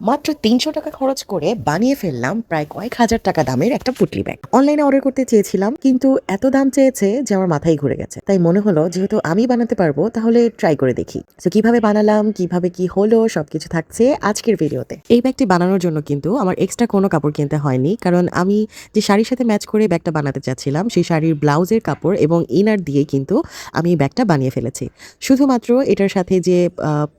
মাত্র ৩০০ টাকা খরচ করে বানিয়ে ফেললাম প্রায় কয়েক হাজার টাকা দামের একটা পুটলি ব্যাগ। অনলাইনে অর্ডার করতে চেয়েছিলাম, কিন্তু এত দাম চেয়েছে যে আমার মাথায় ঘুরে গেছে। তাই মনে হলো যেহেতু আমি বানাতে পারবো তাহলে ট্রাই করে দেখি। তো কিভাবে বানালাম, কিভাবে কি হলো, সবকিছু থাকছে আজকের ভিডিওতে। এই ব্যাগটি বানানোর জন্য কিন্তু আমার এক্সট্রা কোনো কাপড় কিনতে হয়নি, কারণ আমি যে শাড়ির সাথে ম্যাচ করে ব্যাগটা বানাতে চাচ্ছিলাম সেই শাড়ির ব্লাউজের কাপড় এবং ইনার দিয়ে কিন্তু আমি এই ব্যাগটা বানিয়ে ফেলেছি। শুধুমাত্র এটার সাথে যে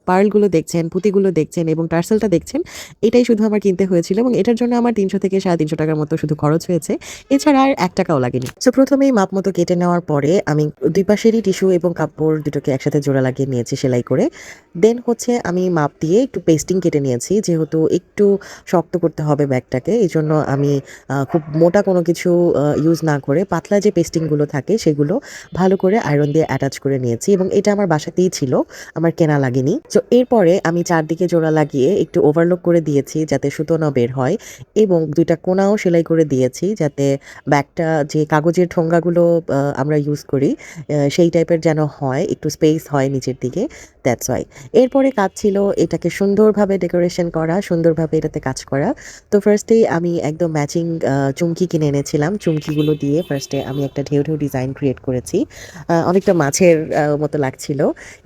পার্লগুলো দেখছেন, পুঁতিগুলো দেখছেন এবং টার্সেলটা দেখছেন, এটাই শুধু আমার কিনতে হয়েছিল এবং এটার জন্য আমার ৩০০ থেকে ৩৫০ টাকার মতো শুধু খরচ হয়েছে। এছাড়া আর ৳১ লাগেনি। সো প্রথমেই মাপ মতো কেটে নেওয়ার পরে আমি দুই পাশেরই টিস্যু এবং কাপড় দুটোকে একসাথে জোড়া লাগিয়ে নিয়েছি সেলাই করে। দেন হচ্ছে আমি মাপ দিয়ে একটু পেস্টিং কেটে নিয়েছি, যেহেতু একটু শক্ত করতে হবে ব্যাগটাকে। এজন্য আমি খুব মোটা কোনো কিছু ইউজ না করে পাতলা যে পেস্টিংগুলো থাকে সেগুলো ভালো করে আয়রন দিয়ে অ্যাটাচ করে নিয়েছি এবং এটা আমার বাসাতেই ছিল, আমার কেনা লাগেনি। সো এরপরে আমি চারদিকে জোড়া লাগিয়ে একটু ওভারলক করে দিয়েছি যাতে সুতো না বের হয়, এবং ২ টা কোণাও সেলাই করে দিয়েছি যাতে ব্যাগটা যে কাগজের ঠোঙ্গাগুলো আমরা ইউজ করি সেই টাইপের যেন হয়, একটু স্পেস হয় নিচের দিকে। That's why. এরপরে কাজ ছিল এটাকে সুন্দরভাবে ডেকোরেশন করা, সুন্দরভাবে এটাতে কাজ করা। তো ফার্স্টেই আমি একদম ম্যাচিং চুমকি কিনে এনেছিলাম। চুমকিগুলো দিয়ে ফার্স্টে আমি একটা ঢেউ ঢেউ ডিজাইন ক্রিয়েট করেছি। অনেকটা মাছের মতো লাগছিল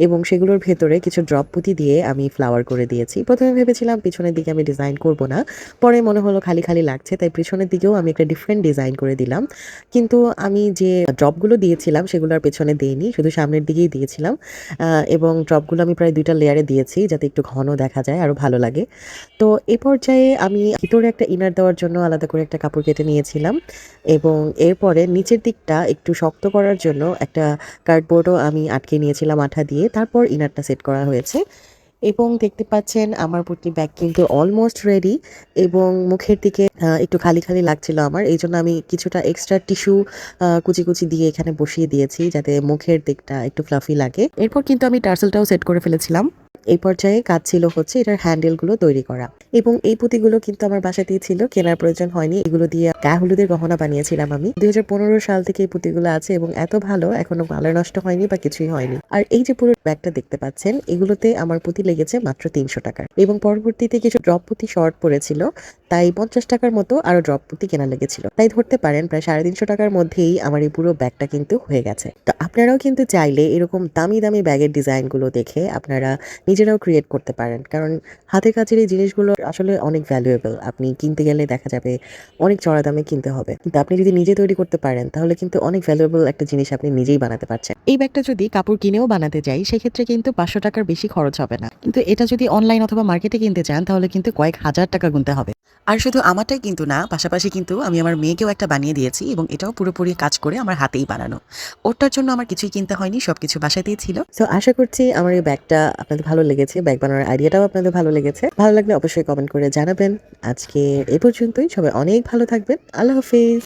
এবং সেগুলোর ভেতরে কিছু ড্রপ পুঁতি দিয়ে আমি ফ্লাওয়ার করে দিয়েছি। প্রথমে ভেবেছিলাম পিছনের দিকে আমি ডিজাইন করব না, পরে মনে হলো খালি খালি লাগছে, তাই পিছনের দিকেও আমি একটা ডিফারেন্ট ডিজাইন করে দিলাম। কিন্তু আমি যে ড্রপগুলো দিয়েছিলাম সেগুলো আর পেছনে দেইনি, শুধু সামনের দিকেই দিয়েছিলাম। এবং ড্রপগুলো আমি প্রায় ২টা লেয়ারে দিয়েছি যাতে একটু ঘন দেখা যায়, আরও ভালো লাগে। তো এ পর্যায়ে আমি ভিতরে একটা ইনার দেওয়ার জন্য আলাদা করে একটা কাপড় কেটে নিয়েছিলাম এবং এরপরে নিচের দিকটা একটু শক্ত করার জন্য একটা কার্ডবোর্ডও আমি আটকে নিয়েছিলাম আঠা দিয়ে। তারপর ইনারটা সেট করা হয়েছে এবং দেখতে পাচ্ছেন আমার পুটলি ব্যাগ কিন্তু অলমোস্ট রেডি এবং মুখের দিকে একটু খালি খালি লাগছিল আমার, এই জন্য আমি কিছুটা এক্সট্রা টিস্যু কুচি কুচি দিয়ে এখানে বসিয়ে দিয়েছি যাতে মুখের দিকটা একটু ফ্লাফি লাগে। এরপর কিন্তু আমি টার্সেলটাও সেট করে ফেলেছিলাম। এই পর্যায়ে কাজ ছিল হচ্ছে এটার হ্যান্ডেলগুলো তৈরি করা এবং এই পুঁতিগুলো কিন্তু আমার বাসাতেই ছিল, কেনার প্রয়োজন হয়নি। এগুলো দিয়ে গায়ে হলুদের গহনা বানিয়েছিলাম আমি। ২০১৫ সাল থেকে এই পুঁতিগুলো আছে এবং এত ভালো, এখনো কালার নষ্ট হয়নি বা কিছুই হয়নি। আর এই যে পুরো ব্যাগটা দেখতে পাচ্ছেন, এগুলোতে আমার পুঁতি লেগেছে মাত্র ৩০০ টাকার এবং পরবর্তীতে কিছু ড্রপ পুঁতি শর্ট পড়েছিল, তাই ৫০ টাকার মতো আরো ড্রপ পুঁতি কেনা লেগেছিল। তাই ধরতে পারেন প্রায় ৩৫০ টাকার মধ্যেই আমার এই পুরো ব্যাগটা কিন্তু হয়ে গেছে। তো আপনারাও কিন্তু চাইলে এরকম দামি দামি ব্যাগের ডিজাইনগুলো দেখে আপনারা নিজেরাও ক্রিয়েট করতে পারেন, কারণ হাতের কাজের এই জিনিসগুলো আসলে অনেক ভ্যালুয়েবল। আপনি কিনতে গেলে দেখা যাবে অনেক চড়া দামে কিনতে হবে, কিন্তু আপনি যদি নিজে তৈরি করতে পারেন তাহলে কিন্তু অনেক ভ্যালুয়েবল একটা জিনিস আপনি নিজেই বানাতে পারছেন। এই ব্যাগটা যদি কাপড় কিনেও বানাতে যাই সেক্ষেত্রে কিন্তু ৫০০ টাকার বেশি খরচ হবে না, কিন্তু এটা যদি অনলাইন অথবা মার্কেটে কিনতে চান তাহলে কিন্তু কয়েক হাজার টাকা গুনতে হবে। আর শুধু আমারটাই কিন্তু না, পাশাপাশি কিন্তু আমি আমার মেয়েকেও একটা বানিয়ে দিয়েছি এবং এটাও পুরোপুরি কাজ করে আমার হাতেই বানানো। ওটার জন্য আমার কিছুই কিনতে হয়নি, সবকিছু বাসাতেই ছিল। সো আশা করছি আমার এই ব্যাগটা আপনাদের ভালো লেগেছে, ব্যাগ বানানোর আইডিয়াটাও আপনাদের ভালো লেগেছে। ভালো লাগলে অবশ্যই কমেন্ট করে জানাবেন। আজকে এ পর্যন্তই, সবাই অনেক ভালো থাকবেন। আল্লাহ হাফেজ।